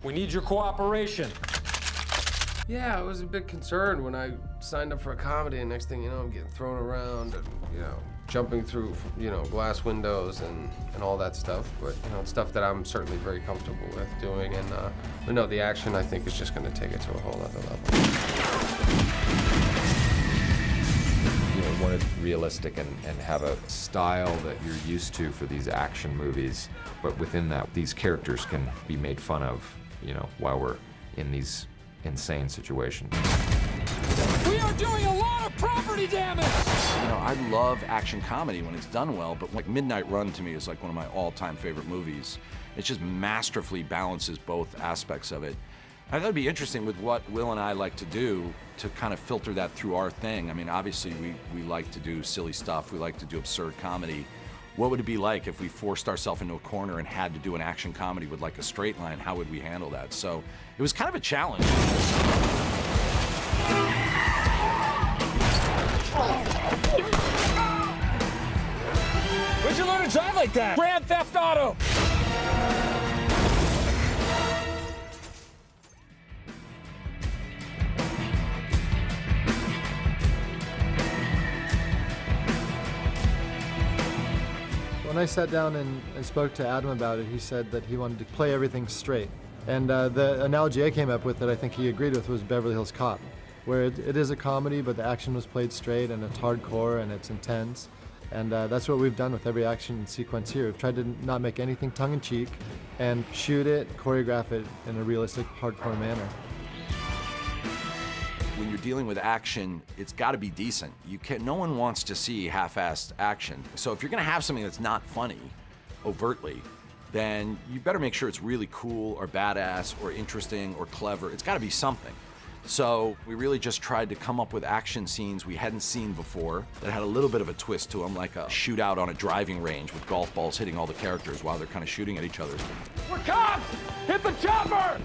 We need your cooperation. Yeah, I was a bit concerned when I signed up for a comedy, and next thing you know, I'm getting thrown around and, jumping through, glass windows and all that stuff. But, it's stuff that I'm certainly very comfortable with doing. And, but no, the action, I think, is just going to take it to a whole other level. We want it realistic and have a style that you're used to for these action movies. But within that, these characters can be made fun of, while we're in these insane situations. We are doing a lot of property damage! I love action comedy when it's done well, but like Midnight Run to me is like one of my all-time favorite movies. It just masterfully balances both aspects of it. I thought it'd be interesting with what Will and I like to do to kind of filter that through our thing. I mean, obviously we like to do silly stuff, we like to do absurd comedy. What would it be like if we forced ourselves into a corner and had to do an action comedy with like a straight line? How would we handle that? So it was kind of a challenge. Where'd you learn to drive like that? Grand Theft Auto! When I sat down and spoke to Adam about it, he said that he wanted to play everything straight. And the analogy I came up with that I think he agreed with was Beverly Hills Cop, where it is a comedy, but the action was played straight, and it's hardcore, and it's intense. And that's what we've done with every action sequence here. We've tried to not make anything tongue-in-cheek and shoot it, choreograph it in a realistic, hardcore manner. When you're dealing with action, it's got to be decent. No one wants to see half-assed action. So if you're going to have something that's not funny, overtly, then you better make sure it's really cool or badass or interesting or clever. It's got to be something. So we really just tried to come up with action scenes we hadn't seen before that had a little bit of a twist to them, like a shootout on a driving range with golf balls hitting all the characters while they're kind of shooting at each other. We're cops! Hit the chopper!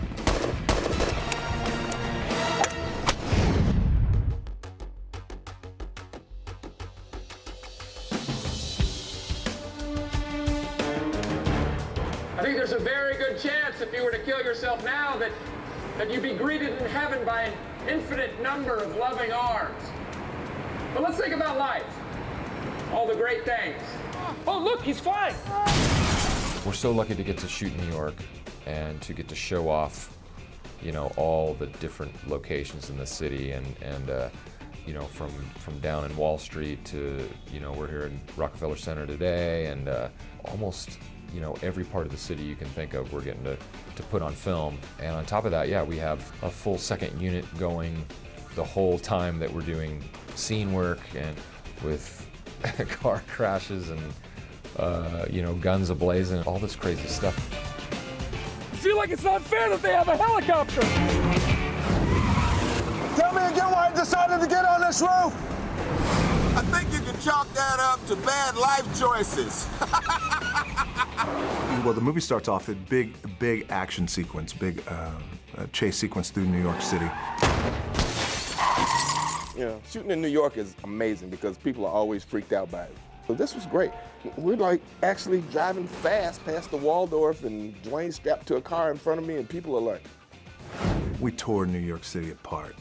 I think there's a very good chance if you were to kill yourself now that you'd be greeted in heaven by an infinite number of loving arms. But let's think about life. All the great things. Oh, look, he's flying. We're so lucky to get to shoot in New York and to get to show off, all the different locations in the city and from down in Wall Street to, we're here in Rockefeller Center today, and almost, every part of the city you can think of, we're getting to put on film. And on top of that, yeah, we have a full second unit going the whole time that we're doing scene work, and with car crashes and, guns ablazing, all this crazy stuff. I feel like it's not fair that they have a helicopter. Tell me again why I decided to get on this roof. I think you can chalk that up to bad life choices. Well, the movie starts off with a big action sequence, big chase sequence through New York City. Shooting in New York is amazing because people are always freaked out by it. So this was great. We're like actually driving fast past the Waldorf, and Dwayne strapped to a car in front of me, and people are like. We tore New York City apart.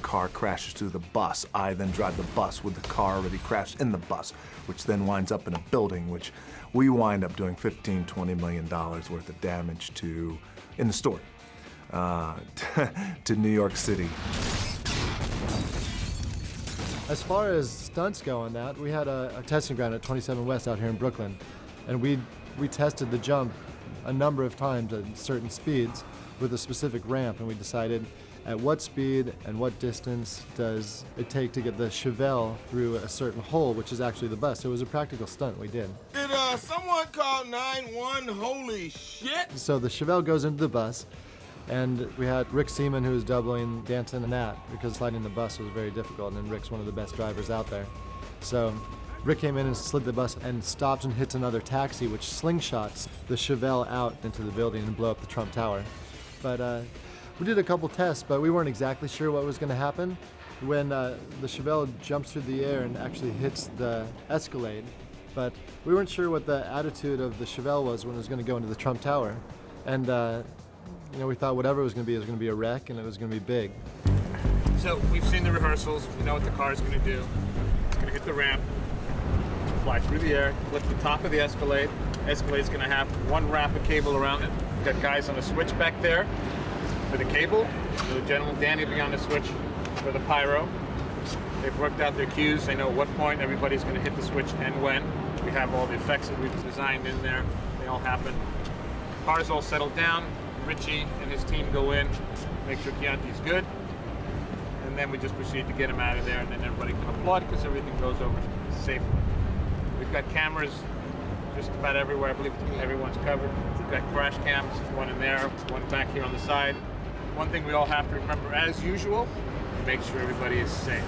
Car crashes through the bus. I then drive the bus with the car already crashed in the bus, which then winds up in a building, which we wind up doing $15–20 million worth of damage to, in the story, to New York City. As far as stunts go on that, we had a testing ground at 27 West out here in Brooklyn, and we tested the jump a number of times at certain speeds with a specific ramp, and we decided at what speed and what distance does it take to get the Chevelle through a certain hole, which is actually the bus. So it was a practical stunt we did. Did someone call 911? Holy shit! So the Chevelle goes into the bus, and we had Rick Seaman, who was doubling Danton and Nat, because sliding the bus was very difficult, and Rick's one of the best drivers out there. So Rick came in and slid the bus and stops and hits another taxi, which slingshots the Chevelle out into the building and blow up the Trump Tower. But we did a couple tests, but we weren't exactly sure what was going to happen. When the Chevelle jumps through the air and actually hits the Escalade, but we weren't sure what the attitude of the Chevelle was when it was going to go into the Trump Tower. And you know, we thought whatever it was going to be a wreck, and it was going to be big. So we've seen the rehearsals. We know what the car is going to do. It's going to hit the ramp, fly through the air, lift the top of the Escalade. Escalade's going to have one wrap of cable around it. We've got guys on the switch back there for the cable. The gentleman, Danny, will be on the switch for the pyro. They've worked out their cues. They know at what point everybody's going to hit the switch and when. We have all the effects that we've designed in there. They all happen. Car's all settled down. Richie and his team go in, make sure Chianti's good, and then we just proceed to get him out of there, and then everybody can applaud because everything goes over safely. We've got cameras just about everywhere. I believe everyone's covered. We've got crash cams, one in there, one back here on the side. One thing we all have to remember, as usual, make sure everybody is safe.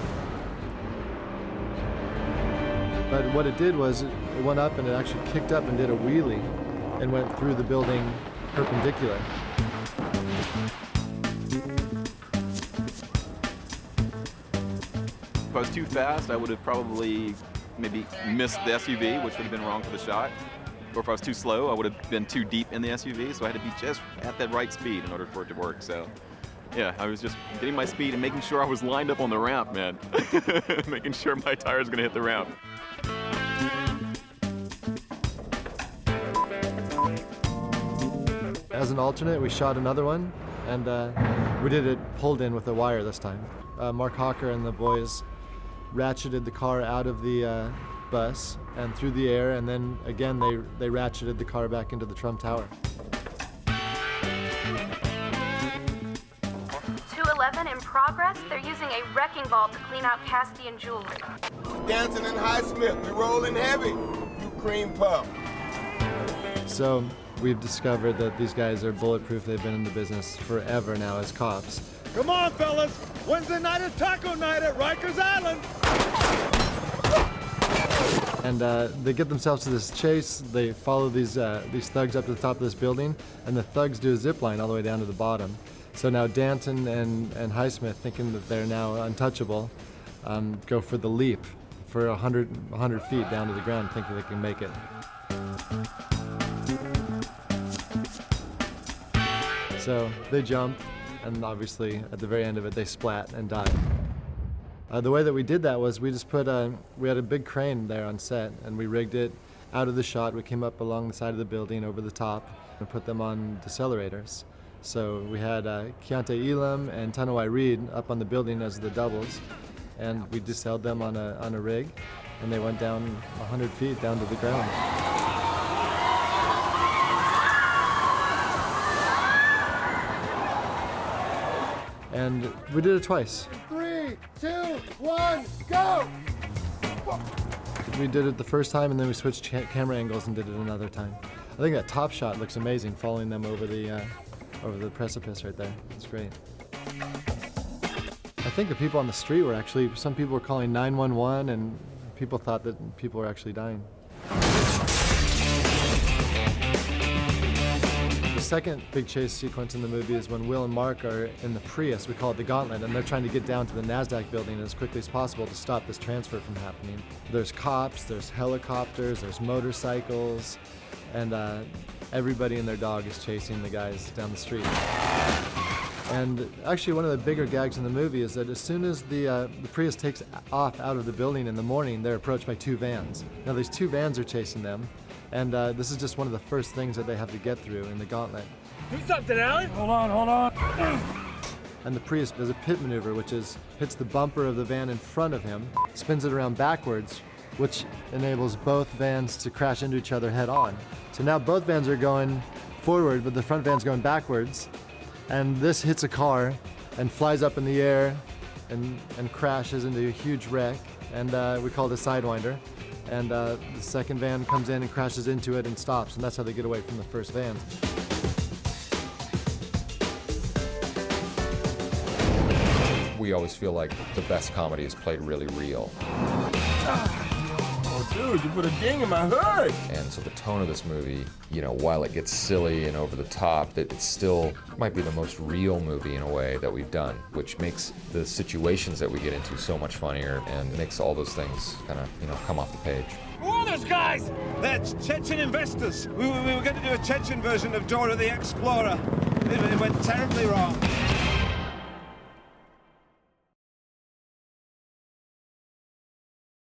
But what it did was it went up and it actually kicked up and did a wheelie and went through the building perpendicular. If I was too fast, I would have probably maybe missed the SUV, which would have been wrong for the shot. Or if I was too slow, I would have been too deep in the SUV, so I had to be just at that right speed in order for it to work. So, yeah, I was just getting my speed and making sure I was lined up on the ramp, man. Making sure my tire is going to hit the ramp. As an alternate, we shot another one, and we did it pulled in with a wire this time. Mark Hawker and the boys ratcheted the car out of the bus and through the air, and then again they ratcheted the car back into the Trump Tower. 211 in progress. They're using a wrecking ball to clean out Castian jewelry. Danton and Highsmith, we rolling heavy. You cream puff. So we've discovered that these guys are bulletproof. They've been in the business forever now as cops. Come on, fellas! Wednesday night is taco night at Rikers Island! And they get themselves to this chase. They follow these thugs up to the top of this building, and the thugs do a zip line all the way down to the bottom. So now Danton and Highsmith, thinking that they're now untouchable, go for the leap for 100 feet down to the ground, thinking they can make it. So they jump, and obviously at the very end of it, they splat and die. The way that we did that was we just we had a big crane there on set, and we rigged it out of the shot. We came up along the side of the building over the top and put them on decelerators. So we had Keontae Elam and Tanawai Reed up on the building as the doubles, and we decelerated them on a rig, and they went down 100 feet down to the ground. And we did it twice. 3, 2, 1, go! We did it the first time, and then we switched camera angles and did it another time. I think that top shot looks amazing, following them over the precipice right there. It's great. I think the people on the street were actually, some people were calling 911, and people thought that people were actually dying. The second big chase sequence in the movie is when Will and Mark are in the Prius, we call it the Gauntlet, and they're trying to get down to the NASDAQ building as quickly as possible to stop this transfer from happening. There's cops, there's helicopters, there's motorcycles, and everybody and their dog is chasing the guys down the street. And actually one of the bigger gags in the movie is that as soon as the Prius takes off out of the building in the morning, they're approached by two vans. Now these two vans are chasing them, and this is just one of the first things that they have to get through in the Gauntlet. Do something, Allie! Hold on. And the Prius does a pit maneuver, which hits the bumper of the van in front of him, spins it around backwards, which enables both vans to crash into each other head on. So now both vans are going forward, but the front van's going backwards. And this hits a car and flies up in the air and crashes into a huge wreck. And we call it a Sidewinder. And the second van comes in and crashes into it and stops. And that's how they get away from the first van. We always feel like the best comedy is played really real. Oh, dude, you put a ding in my hood! And so the tone of this movie, you know, while it gets silly and over the top, that it still might be the most real movie in a way that we've done, which makes the situations that we get into so much funnier and makes all those things kind of, you know, come off the page. Who are those guys? They're Chechen investors. We were going to do a Chechen version of Dora the Explorer. It went terribly wrong.